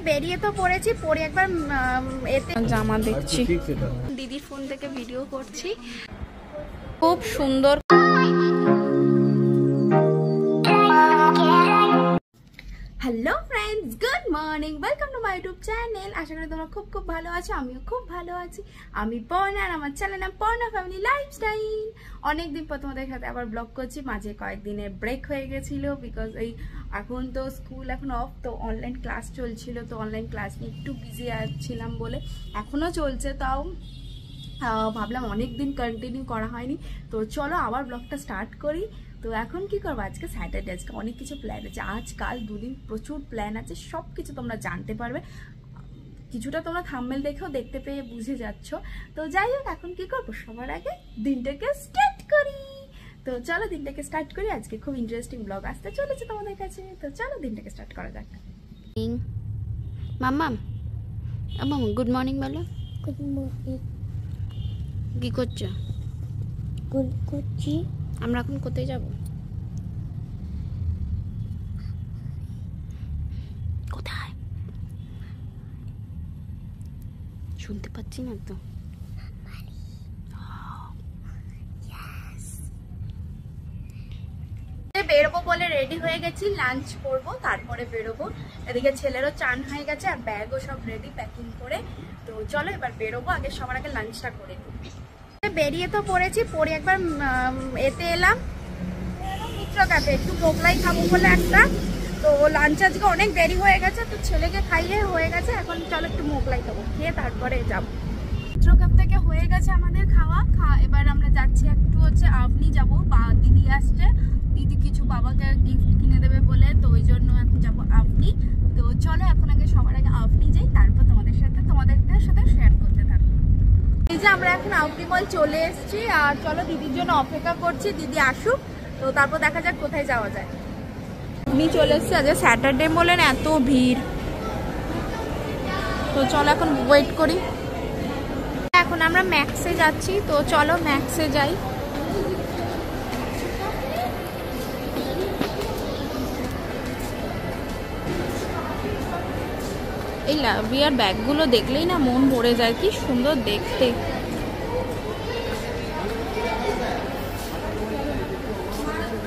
বেরিয়ে তো পড়েছি, পরে একবার এতে জামা দেখছি, দিদির ফোন থেকে ভিডিও করছি, খুব সুন্দর। Hello friends, good morning, welcome to my YouTube channel. আশা করি তোমরা খুব খুব ভালো আছো, আমিও খুব ভালো আছি। আমি পর্ণা আর আমার চ্যানেল নাম পর্ণা ফ্যামিলি লাইফস্টাইল। অনেকদিন পর তোমাদের সাথে আবার ব্লগ করছি, মাঝে কয়েকদিনের ব্রেক হয়ে গেছিল বিকজ এই এখন তো স্কুল এখন অফ, তো অনলাইন ক্লাস চলছিল, তো অনলাইন ক্লাস নিয়ে একটু বিজি ছিলাম বলে এখনও চলছে, তাও ভাবলাম অনেক দিন কন্টিনিউ করা হয়নি, তো চলো আবার ব্লগটা স্টার্ট করি। তো এখন কি করবো, আজকে স্যাটারডে, আজকে অনেক কিছু প্ল্যান আছে, আজকাল দুদিন প্রচুর প্ল্যান আছে, সব কিছু তোমরা জানতে পারবে, কিছুটা তোমরা থাম্বনেল দেখেও দেখতে পেয়ে বুঝে যাচ্ছ। তো যাই হোক, এখন কি করবো, সবার আগে দিনটাকে স্টার্ট করি। তো চলো দিনটাকে স্টার্ট করি, আজকে খুব ইন্টারেস্টিং ব্লগ আসতে চলেছে তোমাদের কাছে, তো চলো দিনটাকে স্টার্ট করা যাক। মাম্মা মাম্মা গুড মর্নিং বলো। Good morning. কি করছো? গুড করছি। আমরা এখন কোথায় যাব? কোথায় শুনতে পাচ্ছি না তো। বেরোবো বলে রেডি হয়ে গেছি, লাঞ্চ করবো তারপরে বেরোবো। এদিকে ছেলেরও চান হয়ে গেছে আর ব্যাগও সব রেডি প্যাকিং করে। তো চলো এবার বেরোবো, আগে সবার আগে লাঞ্চটা করে নিই। বেরিয়ে তো পড়েছি, পরে একবার এতে এলাম মিত্র ক্যাফে, একটু মোগলাই খাবো বলে একটা। তো লাঞ্চ আজকে অনেক দেরি হয়ে গেছে, তো ছেলেকে খাইয়ে হয়ে গেছে, এখন চলো একটু মোগলাই খাবো, খেয়ে তারপরে যাবো। মিত্র ক্যাফ থেকে হয়ে গেছে আমাদের খাওয়া, এবার আমরা যাচ্ছি একটু হচ্ছে আপনি যাবো, বা দিদি আসছে, দিদি কিছু বাবাকে গিফট কিনে দেবে বলে, তো ওই জন্য এখন যাবো আপনি। তো চলো এখন আগে সবার আগে আপনি যাই, তারপর তোমাদের সাথে শেয়ার করতে থাকবো। এই যে আমরা এখন আউটি মল চলে এসেছি, আর চলো দিদির জন্য অপেক্ষা করছি, দিদি আসুক, তো তারপর দেখা যাক কোথায় যাওয়া যায়। উনি চলে এসছে, আজ স্যাটারডে বলেন এত ভিড়, তো চলো এখন ওয়েট করি। এখন আমরা ম্যাক্সে যাচ্ছি, তো চলো ম্যাক্সে যাই। এই লাভিয়ার ব্যাগগুলো দেখলেই না মন ভরে যায়, কি সুন্দর দেখতে।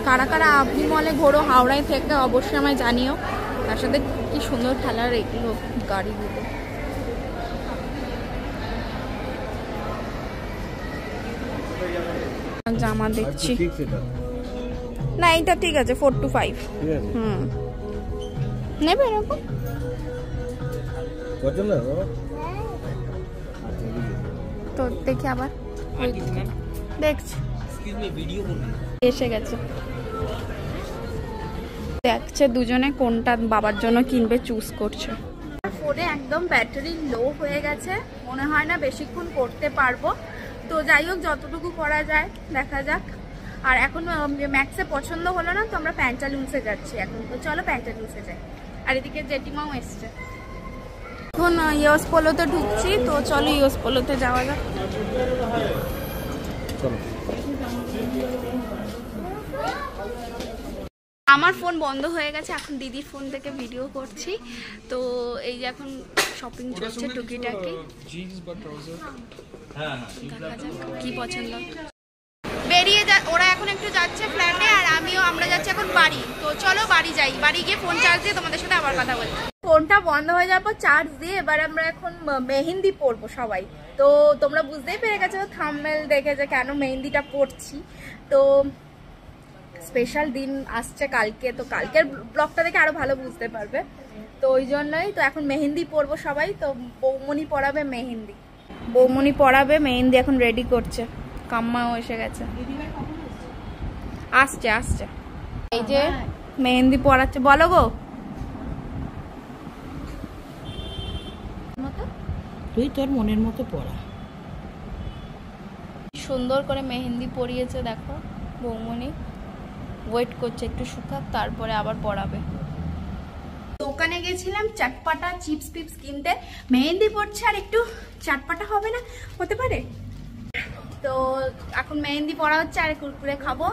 কারা কারা আপনি মলে ঘোরো হাওড়ায় থেকে অবশ্যই আমায় জানিও, তার সাথে কি সুন্দর খেলার এগুলো গাড়িগুলো। জামা দেখছি, না এটা ঠিক আছে 4 to 5 নেবে এরকম। তো দেখি আবার দেখছি, এসে গেছে, দেখছে দুজনে কোনটা বাবার জন্য কিনবে, চুজ করছে। ফোনে একদম ব্যাটারি লো হয়ে গেছে, মনে হয় না বেশিক্ষণ করতে পারবো, তো যাই হোক যতটুকু করা যায় দেখা যাক। আর এখন ম্যাক্সে পছন্দ হলো না, তো আমরা প্যান্টালুন্সে যাচ্ছি এখন, তো চলো প্যান্টালুন্সে যাই। আর এদিকে জেঠিমাও এসছে, এখন ইউএস পোলোতে ঢুকছি, তো চলো ইউএস পোলোতে যাওয়া যাক। আমার ফোন বন্ধ হয়ে গেছে, এখন দিদির ফোন থেকে ভিডিও করছি, তো এই যে এখন শপিং চলছে টুকিটাকি, দেখা যাক কি পছন্দ। বেরিয়ে ওরা এখন একটু যাচ্ছে ফ্ল্যাটে, আর আমরা যাচ্ছি এখন বাড়ি, তো চলো বাড়ি যাই, বাড়ি গিয়ে ফোন চার্জ দিয়ে তোমাদের সাথে আবার কথা বলছি। ফোনটা বন্ধ হয়ে যাওয়ার পর চার্জ দিয়ে এবার আমরা এখন মেহেন্দি পরবো সবাই, তো তোমরা বুঝতেই পেরে গেছো থাম্বনেল দেখে যে কেন মেহেন্দিটা পরছি। তো স্পেশাল দিন আসছে কালকে, তো কালকের ব্লগটা দেখে আরো ভালো বুঝতে পারবে, তো ওই জন্যই তো এখন মেহেন্দি পরবো সবাই। তো বৌমনি পরাবে মেহেন্দি, এখন রেডি করছে, কাম্মাও এসে গেছে, আসছে এই যে মেহেন্দি পরাচ্ছে, বলো গো। তুই তোর মনের মতো পড়া। সুন্দর করে মেহেন্দি পরিয়েছে দেখো বৌমনি, ওয়েট করছে একটু শুকাক তারপরে আবার পরাবে। দোকানে গেছিলাম চাটপাটা চিপস পিপস কিনতে, মেহেন্দি পড়ছে আর একটু চাটপাটা হবে না, হতে পারে। তো এখন মেহেন্দি পরা হচ্ছে আর কুরকুরে খাবো,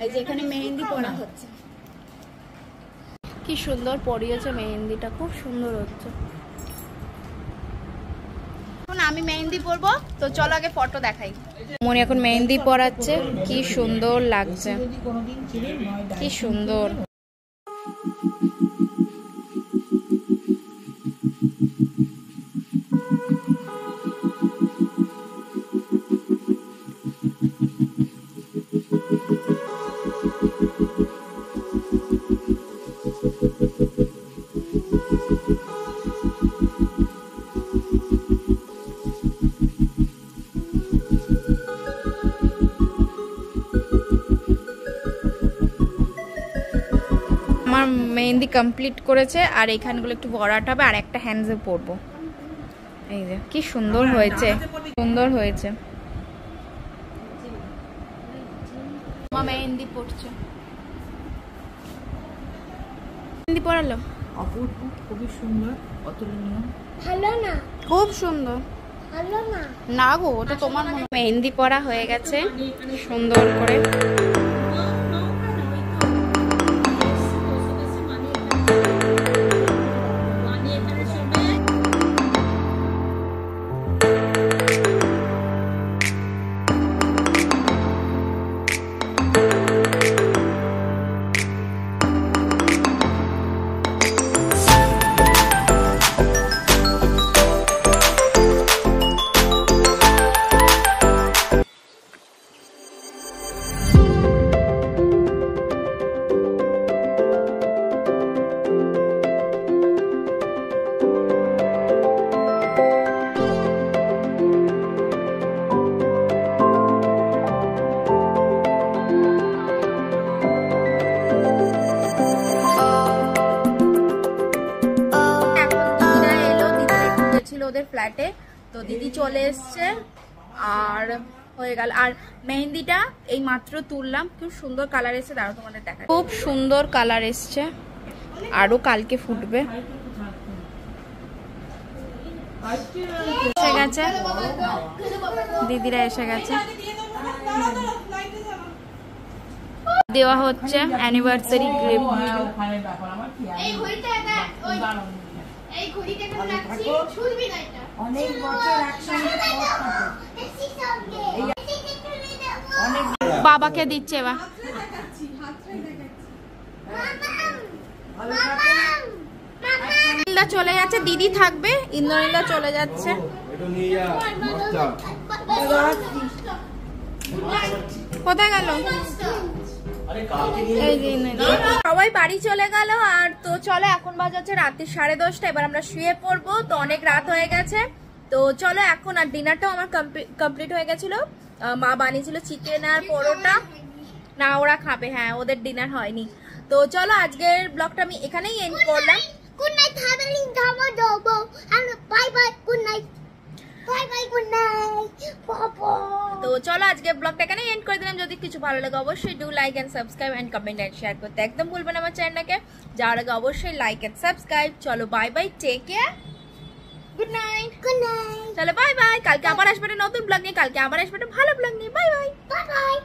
এই যে এখানে মেহেন্দি পরা হচ্ছে, কি সুন্দর পরিয়েছে মেহেন্দিটা, খুব সুন্দর হচ্ছে। আমি মেহেন্দি পরবো, তো চলো আগে ফটো দেখাই। মনি এখন মেহেন্দি পরাচ্ছে, কি সুন্দর লাগছে, কি সুন্দর। আমার মেহেন্দি কমপ্লিট করেছে, আর এইখানগুলো একটু বড়াটা হবে, আর একটা হ্যান্ডসে পরবো। এই যে কি সুন্দর হয়েছে, সুন্দর হয়েছে। মা মেহেন্দি পড়ছে, মেহেন্দি পড়ালো, অপূর্ব, খুবই সুন্দর, অতুলনীয়। ভালো না? খুব সুন্দর। ভালো না? না গো, ওটা তোমার মনে। মেহেন্দি পরা হয়ে গেছে সুন্দর করে। ওদের ফ্ল্যাটে, তো দিদি চলে এসছে আর হয়ে গেল। আর মেহেন্দিটা এই মাত্র তুললাম, খুব সুন্দর কালার এসছে, দাঁড়াও তোমাদের দেখা। খুব সুন্দর কালার এসছে, আরো কালকে ফুটবে। এসে গেছে দিদিরা, এসে গেছে, দেওয়া হচ্ছে অ্যানিভার্সারি গিফট। বাবাকে দিচ্ছে এবার। ইন্দ্রনীলদা চলে যাচ্ছে, দিদি থাকবে, ইন্দ্রনীলদা চলে যাচ্ছে। কোথায় গেল? সবাই বাড়ি চলে গেল। আর তো চলো, এখন বাজে হচ্ছে রাত্রি 10:30, এবার আমরা শুয়ে পড়বো, তো অনেক রাত হয়ে গেছে। তো চলো এখন, আর ডিনারটাও আমার কমপ্লিট হয়ে গেছিল। মা বানিয়েছিল চিকেন আর পরোটা, না ওরা খাবে, হ্যাঁ ওদের ডিনার হয়নি। তো চলো আজকের ব্লগটা আমি এখানেই এন্ড করলাম। Good night, bye bye, good night, bye bye, good night. তো চলো আজকে ব্লগটা এখানে এন্ড করে দিলাম। যদি কিছু ভালো লাগে অবশ্যই do like and subscribe and comment and share করতে একদম ভুলবেন আমার চ্যানেলটাকে। যাওয়ার আগে অবশ্যই লাইক এন্ড সাবস্ক্রাইব। চলো bye bye, take care, good night, good night. চলো বাই বাই, কালকে আবার আসবে নতুন ব্লগ নিয়ে, কালকে আবার আসবে ভালো ব্লগ নিয়ে। Bye bye, bye bye.